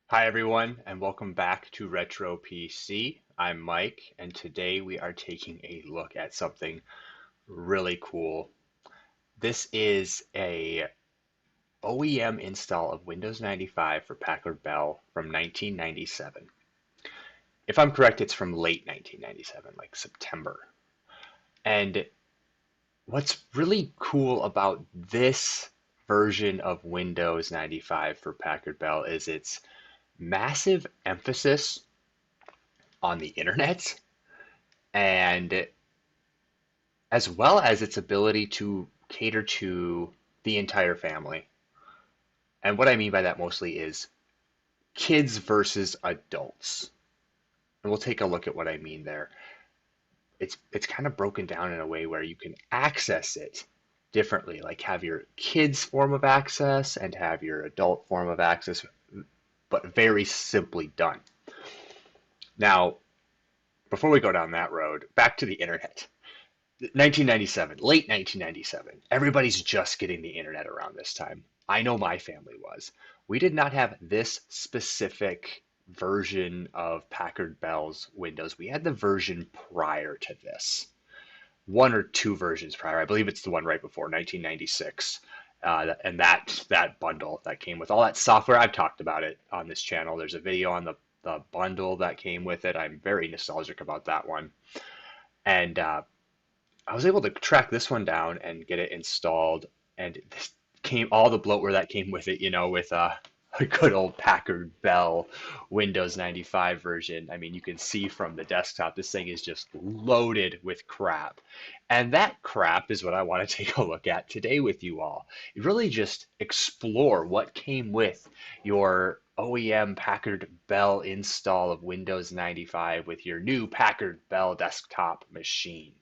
Hi everyone, and welcome back to Retro PC. I'm Mike, and today we are taking a look at something really cool. This is a OEM install of Windows 95 for Packard Bell from 1997. If I'm correct, it's from late 1997, like September. And what's really cool about this version of Windows 95 for Packard Bell is its massive emphasis on the internet and as well as its ability to cater to the entire family. And what I mean by that mostly is kids versus adults. And we'll take a look at what I mean there. It's kind of broken down in a way where you can access it differently, like have your kids form of access and have your adult form of access, but very simply done. Now, before we go down that road, back to the internet. 1997, late 1997. Everybody's just getting the internet around this time. I know my family was. We did not have this specific version of Packard Bell's Windows. We had the version prior to this. One or two versions prior. I believe it's the one right before 1996. And that bundle that came with all that software, I've talked about it on this channel. There's a video on the bundle that came with it. I'm very nostalgic about that one. And I was able to track this one down and get it installed, and this came all the bloatware that came with it, with a good old Packard Bell Windows 95 version. I mean, you can see from the desktop, this thing is just loaded with crap. And that crap is what I want to take a look at today with you all. You really just explore what came with your OEM Packard Bell install of Windows 95 with your new Packard Bell desktop machine.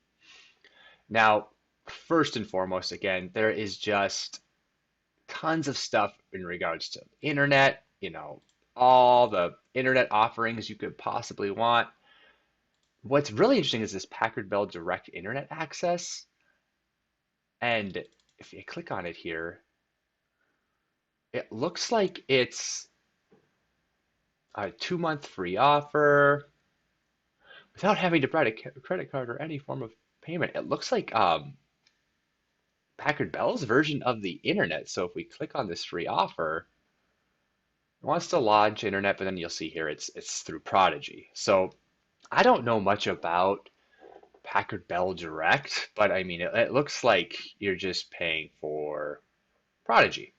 Now, first and foremost, again, there is just tons of stuff in regards to internet, all the internet offerings you could possibly want. What's really interesting is this Packard Bell Direct Internet Access. And if you click on it here, it looks like it's a 2-month free offer without having to provide a credit card or any form of payment. It looks like Packard Bell's version of the internet. So if we click on this free offer, it wants to launch internet, but then you'll see here it's through Prodigy. So I don't know much about Packard Bell Direct, but I mean it looks like you're just paying for Prodigy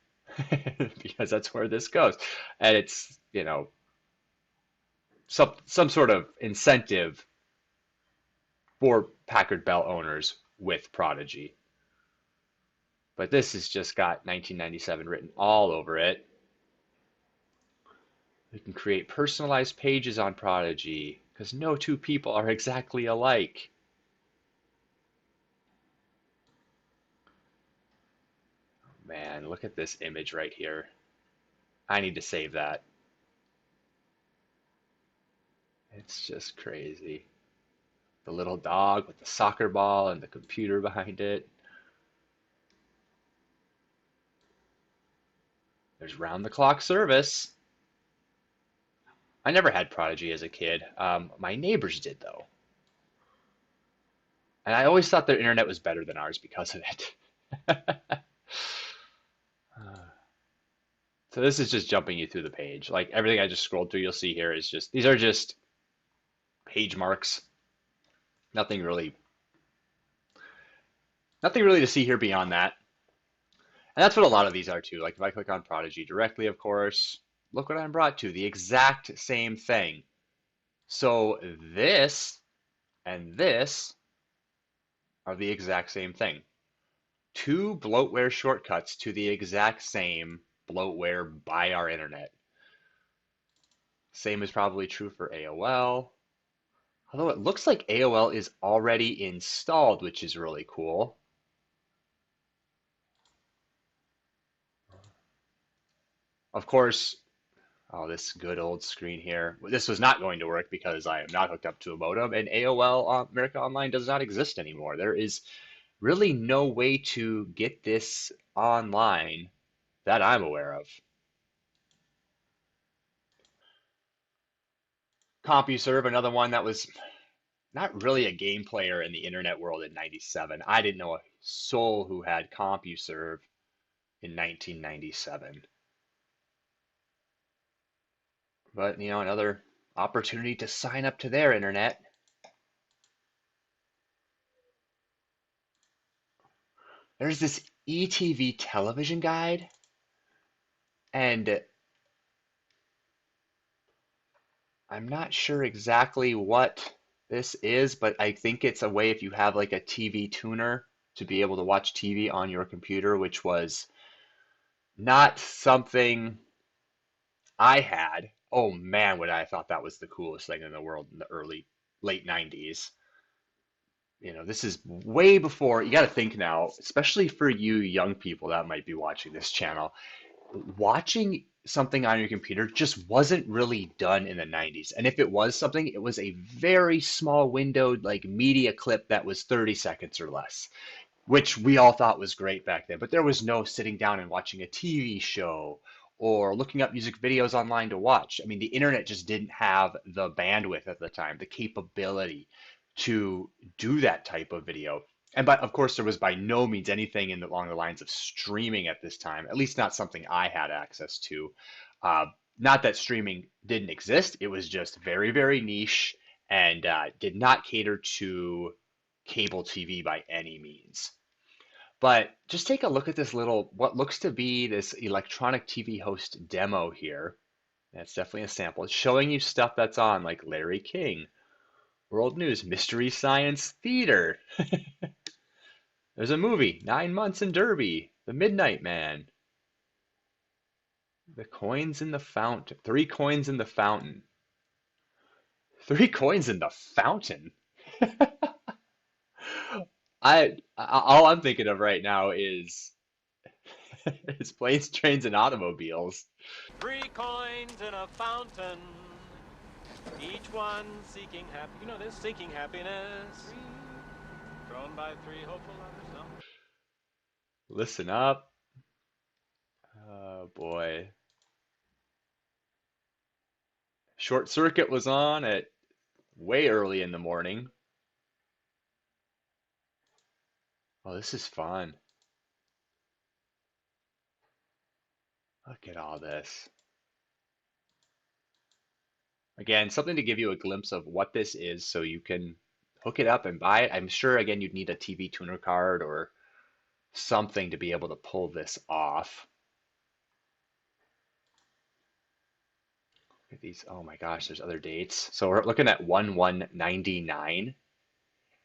because that's where this goes. And it's, some sort of incentive for Packard Bell owners with Prodigy. But this has just got 1997 written all over it. You can create personalized pages on Prodigy because no two people are exactly alike. Man, look at this image right here. I need to save that. It's just crazy. The little dog with the soccer ball and the computer behind it. There's round the clock service. I never had Prodigy as a kid. My neighbors did though. And I always thought their internet was better than ours because of it. So this is just jumping you through the page. Like everything I just scrolled through, you'll see here is just, these are just page marks. Nothing really, nothing really to see here beyond that. And that's what a lot of these are too. Like if I click on Prodigy directly, of course, look what I'm brought to, the exact same thing. So this and this are the exact same thing. two bloatware shortcuts to the exact same bloatware by our internet. Same is probably true for AOL. Although it looks like AOL is already installed, which is really cool. Of course, oh, this good old screen here. This was not going to work because I am not hooked up to a modem, and AOL America Online does not exist anymore. There is really no way to get this online that I'm aware of. CompuServe, another one that was not really a game player in the internet world in 97. I didn't know a soul who had CompuServe in 1997. But, another opportunity to sign up to their internet. There's this ETV television guide, and I'm not sure exactly what this is, but I think it's a way if you have like a TV tuner to be able to watch TV on your computer, which was not something I had. Oh man, would I thought that was the coolest thing in the world in the late 90s. This is way before, you got to think now, especially for you young people that might be watching this channel. Watching something on your computer just wasn't really done in the 90s. And if it was something, it was a very small windowed like media clip that was 30 seconds or less, which we all thought was great back then. But there was no sitting down and watching a TV show or looking up music videos online to watch. I mean, the internet just didn't have the bandwidth at the time, the capability to do that type of video. And but of course, there was by no means anything along the lines of streaming at this time, at least not something I had access to. Uh, Not that streaming didn't exist, it was just very, very niche and did not cater to cable TV by any means. But just take a look at this little, what looks to be this electronic TV host demo here. That's definitely a sample. It's showing you stuff that's on, like Larry King, World News, Mystery Science Theater. There's a movie, 9 Months in Derby, The Midnight Man, The Coins in the Fountain, Three Coins in the Fountain. Three coins in the fountain? All I'm thinking of right now is planes, trains, and automobiles. Three coins in a fountain, each one seeking happy. You know this, seeking happiness. Thrown by three hopeful lovers. No. Listen up. Oh boy. Short Circuit was on at way early in the morning. Oh, this is fun. Look at all this. Again, something to give you a glimpse of what this is so you can hook it up and buy it. I'm sure, again, you'd need a TV tuner card or something to be able to pull this off. Look at these. Oh my gosh, there's other dates. So we're looking at 1/1/99.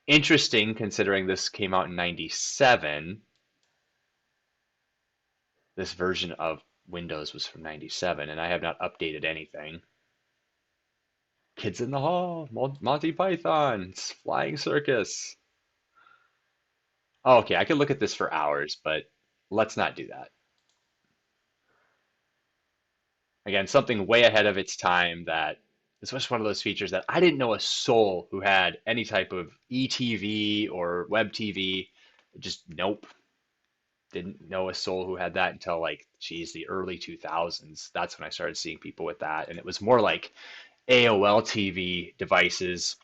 Interesting considering this came out in 97. This version of Windows was from 97, and I have not updated anything. Kids in the Hall, Monty Python's Flying Circus. Oh, okay, I could look at this for hours, but let's not do that. Again, something way ahead of its time that this was one of those features that I didn't know a soul who had any type of ETV or web TV. Just nope. Didn't know a soul who had that until like, geez, the early 2000s. That's when I started seeing people with that. And it was more like AOL TV devices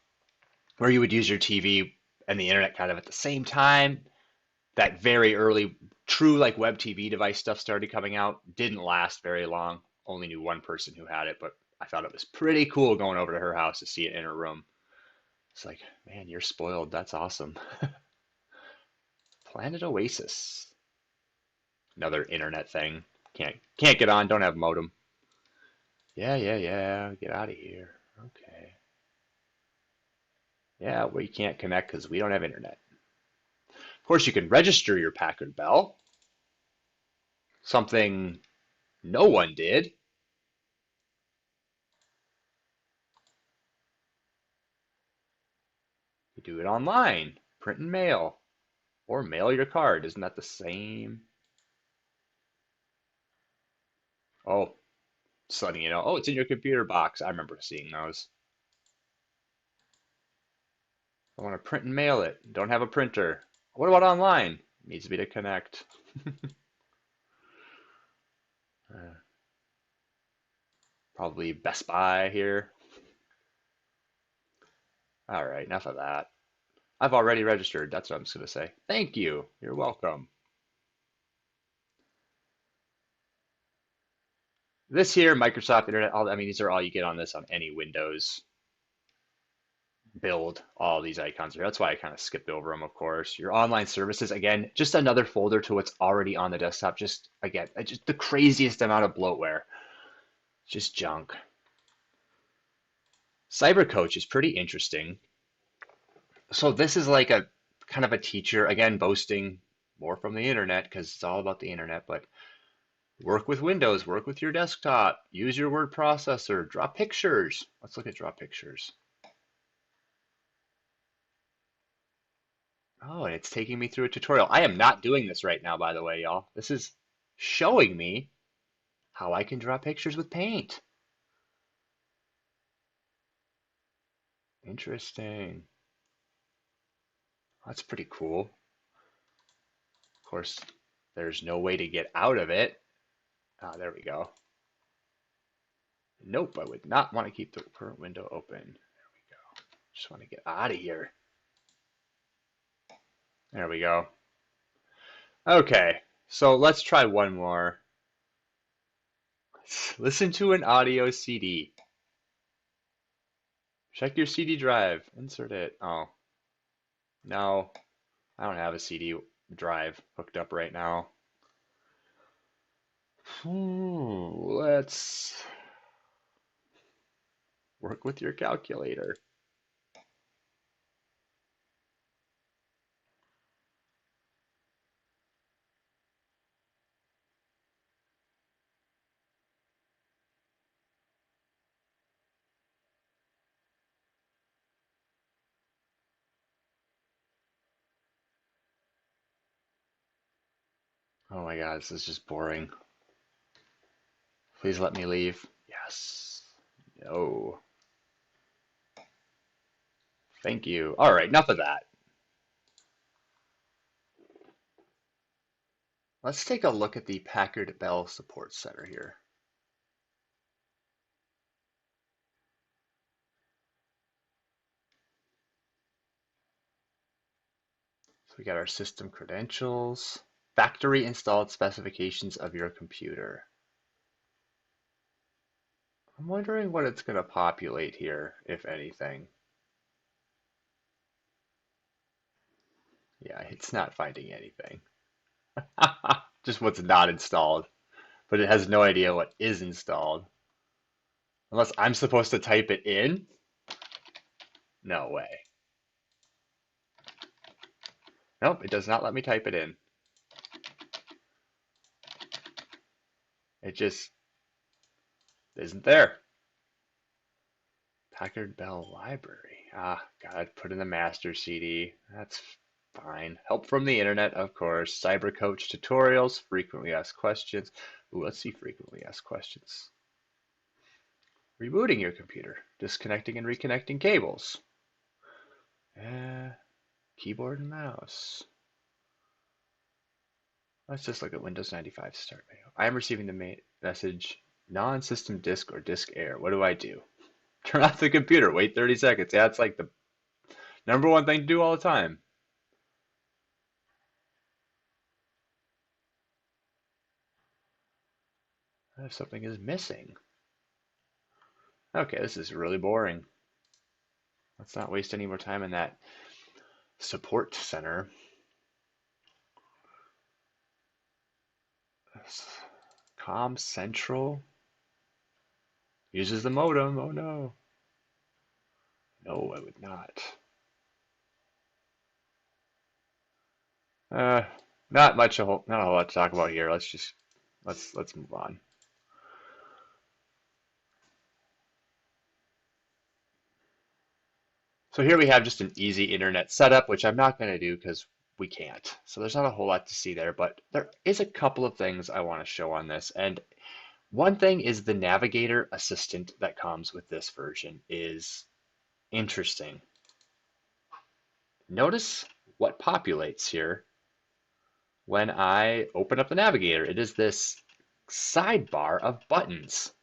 where you would use your TV and the internet kind of at the same time. That very early true like web TV device stuff started coming out. Didn't last very long. Only knew one person who had it, but I thought it was pretty cool going over to her house to see it in her room. It's like, man, you're spoiled. That's awesome. Planet Oasis. Another internet thing. Can't get on, don't have modem. Yeah, yeah, yeah. Get out of here. Okay. Yeah, we can't connect because we don't have internet. Of course, you can register your Packard Bell, something no one did. You do it online, print and mail, or mail your card. Isn't that the same? Oh, just letting you know. Oh, it's in your computer box. I remember seeing those. I want to print and mail it. Don't have a printer. What about online? Needs to be to connect. Uh, Probably Best Buy here. All right, enough of that. I've already registered. That's what I'm just going to say. Thank you. You're welcome. This here, Microsoft Internet, I mean, these are all you get on this on any Windows build, all these icons here. That's why I kind of skipped over them, of course. Your online services, again, just another folder to what's already on the desktop. Just, again, just the craziest amount of bloatware. Just junk. CyberCoach is pretty interesting. So this is like a kind of a teacher, again, boasting more from the internet because it's all about the internet, but work with Windows, work with your desktop, use your word processor, draw pictures. Let's look at draw pictures. Oh, and it's taking me through a tutorial. I am not doing this right now, by the way, y'all. This is showing me how I can draw pictures with paint. Interesting. That's pretty cool. Of course, there's no way to get out of it. Ah, there we go. Nope, I would not want to keep the current window open. There we go. Just want to get out of here. There we go. Okay, so let's try one more. Listen to an audio CD. Check your CD drive. Insert it. Oh, no. I don't have a CD drive hooked up right now. Let's work with your calculator. Oh my God, this is just boring. Please let me leave. Yes. No. Thank you. All right, enough of that. Let's take a look at the Packard Bell Support Center here. So we got our system credentials, factory installed specifications of your computer. I'm wondering what it's going to populate here, if anything. Yeah, it's not finding anything. Just what's not installed, but it has no idea what is installed. Unless I'm supposed to type it in? No way. Nope, it does not let me type it in. It just isn't there. Packard Bell Library. Ah, gotta put in the master CD. That's fine. Help from the internet, of course. CyberCoach tutorials, frequently asked questions. Ooh, let's see frequently asked questions. Rebooting your computer, disconnecting and reconnecting cables. Keyboard and mouse. Let's just look at Windows 95 start menu. I am receiving the message non-system disk or disk error. What do I do? Turn off the computer. Wait 30 seconds. Yeah, it's like the number one thing to do all the time. If something is missing. Okay, this is really boring. Let's not waste any more time in that support center. Com Central uses the modem. Oh no. No, I would not. Uh, not much, not a whole lot to talk about here. Let's move on. So here we have just an easy internet setup, which I'm not going to do because we can't. So there's not a whole lot to see there, but there is a couple of things I want to show on this. And one thing is the Navigator assistant that comes with this version is interesting. Notice what populates here when I open up the Navigator. It is this sidebar of buttons.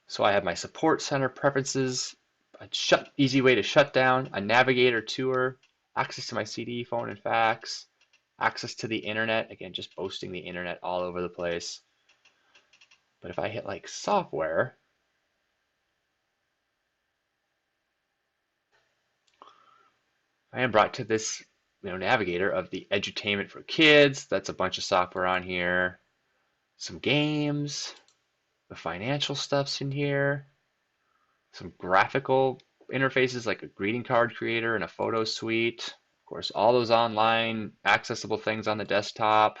So I have my support center preferences, a easy way to shut down, a Navigator tour, access to my CD, phone, and fax, access to the internet. Again, just boasting the internet all over the place. But if I hit like software, I am brought to this Navigator of the edutainment for kids. That's a bunch of software on here. Some games, the financial stuff's in here, some graphical interfaces like a greeting card creator and a photo suite. Of course, all those online accessible things on the desktop,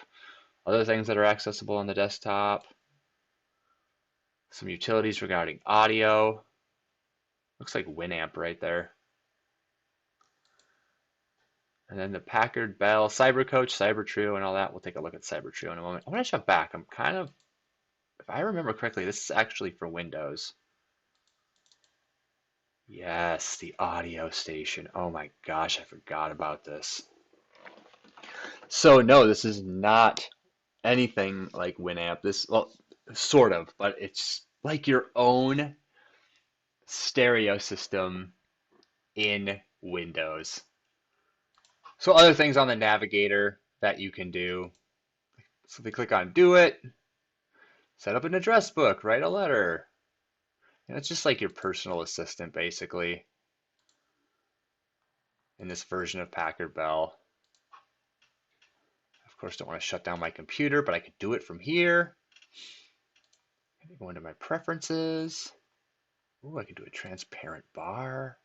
other things that are accessible on the desktop, some utilities regarding audio. Looks like Winamp right there. And then the Packard Bell, CyberCoach, CyberTrio, and all that. We'll take a look at CyberTrio in a moment. I want to jump back. I'm kind of, if I remember correctly, this is actually for Windows. Yes, the audio station. Oh my gosh, I forgot about this. So no, this is not anything like Winamp. This, well, sort of, but it's like your own stereo system in Windows. So other things on the Navigator that you can do. So they click on Do It, set up an address book, write a letter. And it's just like your personal assistant, basically, in this version of Packard Bell. Of course, don't want to shut down my computer, but I could do it from here. I can go into my preferences. Ooh, I can do a transparent bar.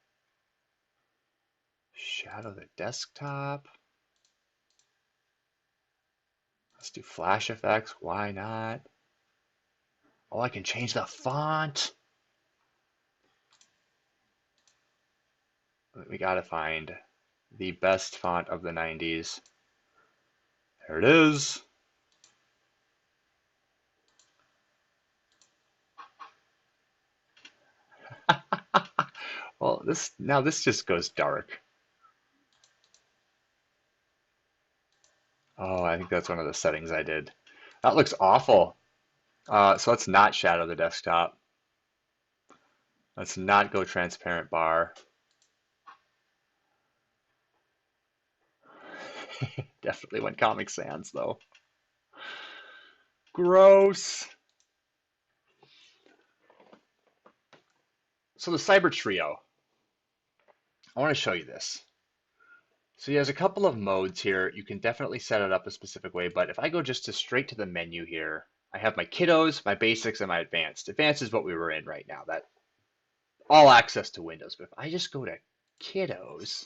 Shadow the desktop. Let's do flash effects. Why not? Oh, I can change the font. We gotta find the best font of the 90s. There it is. Well, this just goes dark. Oh, I think that's one of the settings I did. That looks awful. So let's not shadow the desktop. Let's not go transparent bar. Definitely went Comic Sans though. Gross. So the Cyber Trio. I want to show you this. So there's a couple of modes here. You can definitely set it up a specific way, but if I go just straight to the menu here, I have my kiddos, my basics, and my advanced. Advanced is what we were in right now. That all access to Windows. But if I just go to kiddos,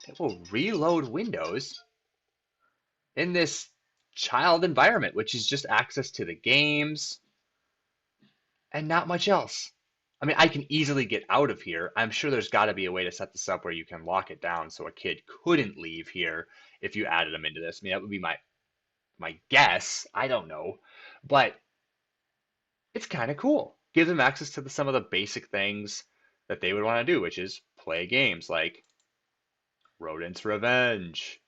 it will reload Windows in this child environment, which is just access to the games and not much else. I mean, I can easily get out of here. I'm sure there's got to be a way to set this up where you can lock it down so a kid couldn't leave here if you added them into this. I mean, that would be my guess. I don't know. But it's kind of cool. Gives them access to some of the basic things that they would want to do, which is play games like Rodent's Revenge.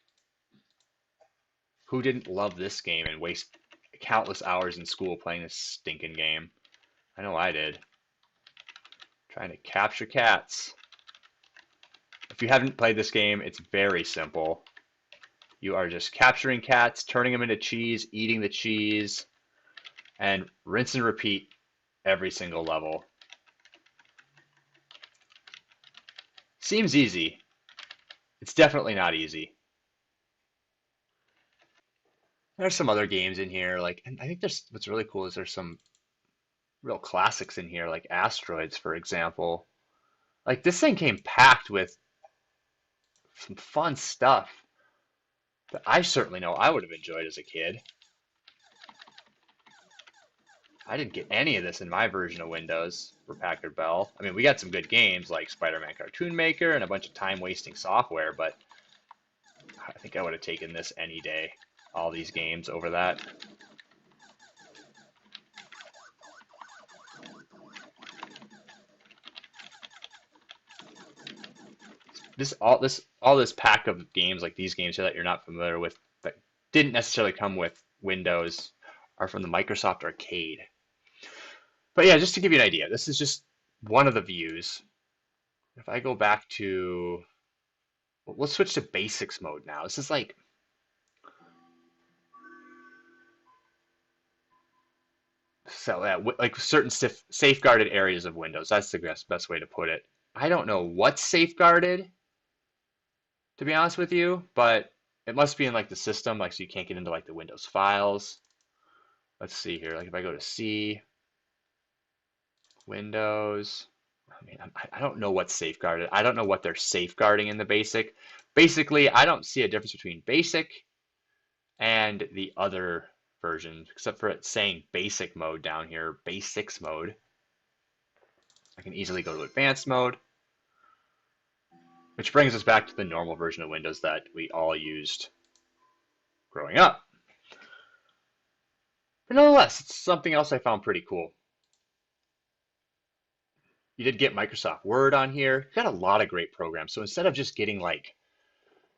Who didn't love this game and waste countless hours in school playing this stinking game? I know I did. Trying to capture cats. If you haven't played this game, it's very simple. You are just capturing cats, turning them into cheese, eating the cheese, and rinse and repeat every single level. Seems easy. It's definitely not easy. There's some other games in here, and I think what's really cool is there's some real classics in here, like Asteroids, for example. Like this thing came packed with Some fun stuff that I certainly know I would have enjoyed as a kid. I didn't get any of this in my version of Windows for Packard Bell. I mean, we got some good games like Spider-Man Cartoon Maker and a bunch of time-wasting software, but I think I would have taken this any day. All these games over that. All this pack of games like these games here that you're not familiar with that didn't necessarily come with Windows are from the Microsoft Arcade. But yeah, just to give you an idea, this is just one of the views. If I go back to, let's switch to basics mode now. This is like certain safeguarded areas of Windows. That's the best way to put it. I don't know what's safeguarded, to be honest with you, but it must be in like the system, like so you can't get into like the Windows files. Let's see here. Like if I go to C, Windows, I mean, I don't know what's safeguarded. I don't know what they're safeguarding in the basic. Basically, I don't see a difference between basic and the other versions, except for it saying basic mode down here, basics mode. I can easily go to advanced mode, which brings us back to the normal version of Windows that we all used growing up. But nonetheless, it's something else I found pretty cool. You did get Microsoft Word on here. You got a lot of great programs. So instead of just getting like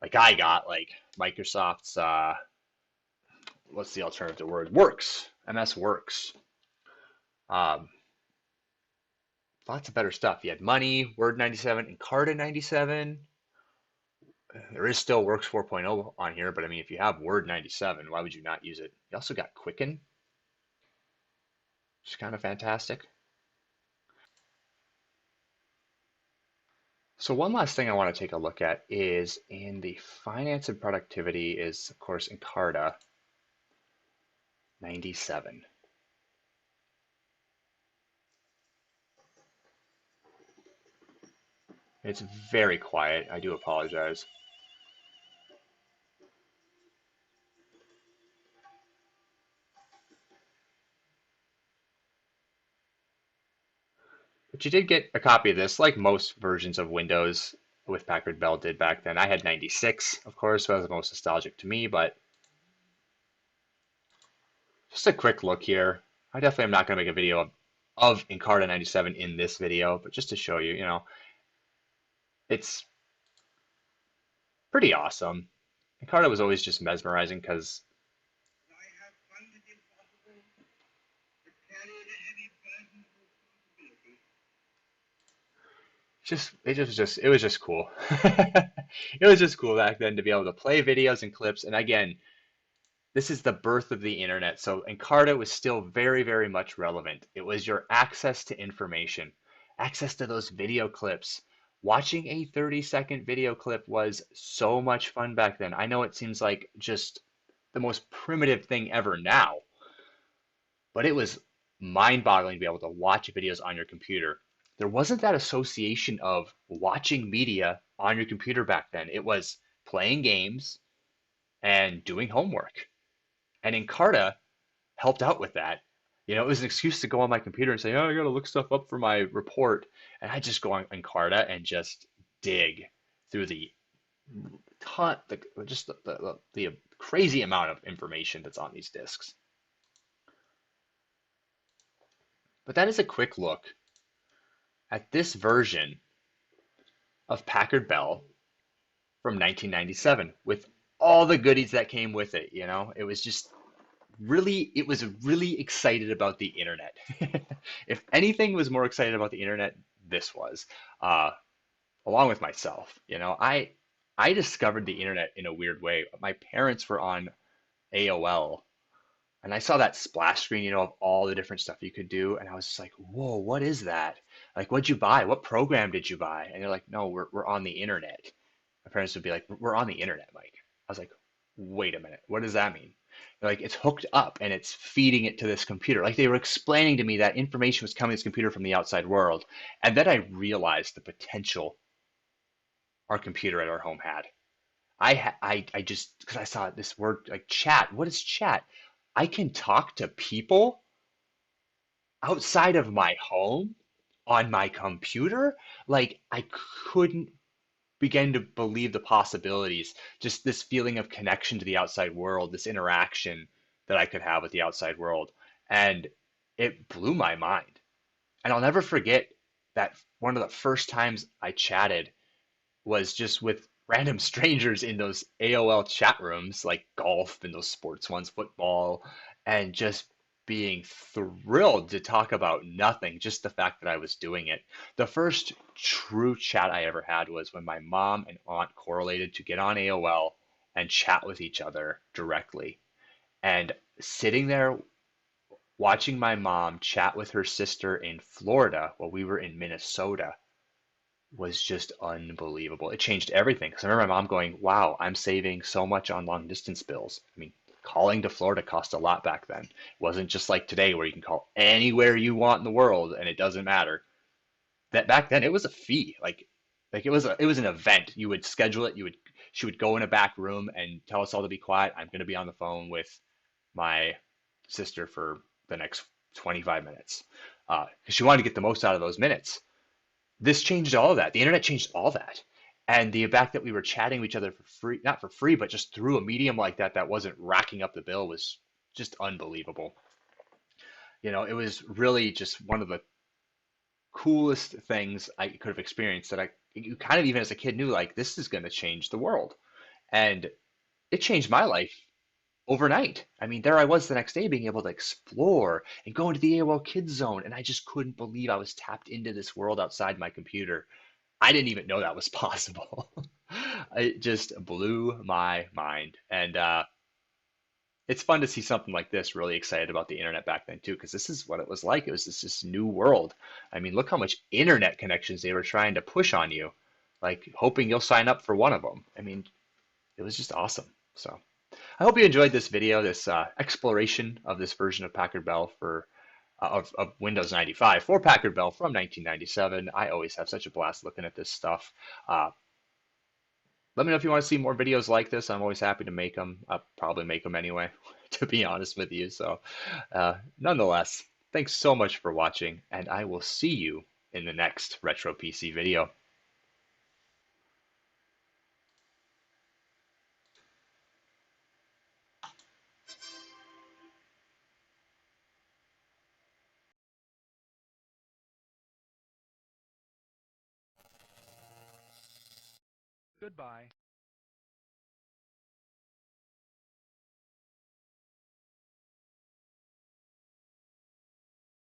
I got like Microsoft's what's the alternative word? Works. MS Works. Um, Lots of better stuff. You had Money, Word 97, Encarta 97. There is still Works 4.0 on here, but I mean, if you have Word 97, why would you not use it? You also got Quicken, which is kind of fantastic. So one last thing I want to take a look at is in the finance and productivity is, of course, Encarta 97. It's very quiet. I do apologize. But you did get a copy of this, like most versions of Windows with Packard Bell did back then. I had 96, of course, so that was the most nostalgic to me, but just a quick look here. I definitely am not going to make a video of Encarta 97 in this video, but just to show you, it's pretty awesome. Encarta was always just mesmerizing because it was just cool. It was just cool back then to be able to play videos and clips. And again, this is the birth of the internet. So Encarta was still very, very much relevant. It was your access to information, access to those video clips. Watching a 30-second video clip was so much fun back then. I know it seems like just the most primitive thing ever now, but it was mind-boggling to be able to watch videos on your computer. There wasn't that association of watching media on your computer back then. It was playing games and doing homework. And Encarta helped out with that. It was an excuse to go on my computer and say, oh, I got to look stuff up for my report. And I just go on Encarta and just dig through the ton, the crazy amount of information that's on these disks. But that is a quick look at this version of Packard Bell from 1997 with all the goodies that came with it. It was really excited about the internet. If anything was more excited about the internet, this was, along with myself. I discovered the internet in a weird way. My parents were on AOL, and I saw that splash screen, of all the different stuff you could do, and I was just like, whoa, what is that? Like, what'd you buy? What program did you buy? And they're like, no, we're on the internet. My parents would be like, we're on the internet, Mike. I was like, wait a minute, what does that mean? They're like, it's hooked up and it's feeding it to this computer. Like they were explaining to me that information was coming to this computer from the outside world. And then I realized the potential our computer at our home had. I just because I saw this word like chat. What is chat? I can talk to people outside of my home on my computer. Like I couldn't begin to believe the possibilities. Just this feeling of connection to the outside world, this interaction that I could have with the outside world, and it blew my mind. And I'll never forget that one of the first times I chatted was just with random strangers in those AOL chat rooms, like golf and those sports ones, football, and just being thrilled to talk about nothing, just the fact that I was doing it. The first true chat I ever had was when my mom and aunt correlated to get on AOL and chat with each other directly. And sitting there watching my mom chat with her sister in Florida while we were in Minnesota was just unbelievable. It changed everything. Because I remember my mom going, "Wow, I'm saving so much on long distance bills." I mean, calling to Florida cost a lot back then. It wasn't just like today where you can call anywhere you want in the world and it doesn't matter. That back then it was a fee. Like it was an event. You would schedule it. She would go in a back room and tell us all to be quiet. I'm going to be on the phone with my sister for the next 25 minutes because she wanted to get the most out of those minutes. This changed all of that. The internet changed all that. And the fact that we were chatting with each other for free, not for free, but just through a medium like that that wasn't racking up the bill was just unbelievable. You know, it was really just one of the coolest things I could have experienced that you kind of even as a kid knew like this is going to change the world. And it changed my life overnight. I mean, there I was the next day being able to explore and go into the AOL Kids Zone, and I just couldn't believe I was tapped into this world outside my computer. I didn't even know that was possible. It just blew my mind. And it's fun to see something like this, really excited about the internet back then too, because this is what it was like. It was this new world. I mean, look how much internet connections they were trying to push on you, like hoping you'll sign up for one of them. I mean, it was just awesome. So I hope you enjoyed this video, this exploration of this version of Packard Bell of Windows 95 for Packard Bell from 1997. I always have such a blast looking at this stuff. Uh, Let me know if you want to see more videos like this. I'm always happy to make them. I'll probably make them anyway, to be honest with you. So, nonetheless, thanks so much for watching, and I will see you in the next Retro PC video. Goodbye.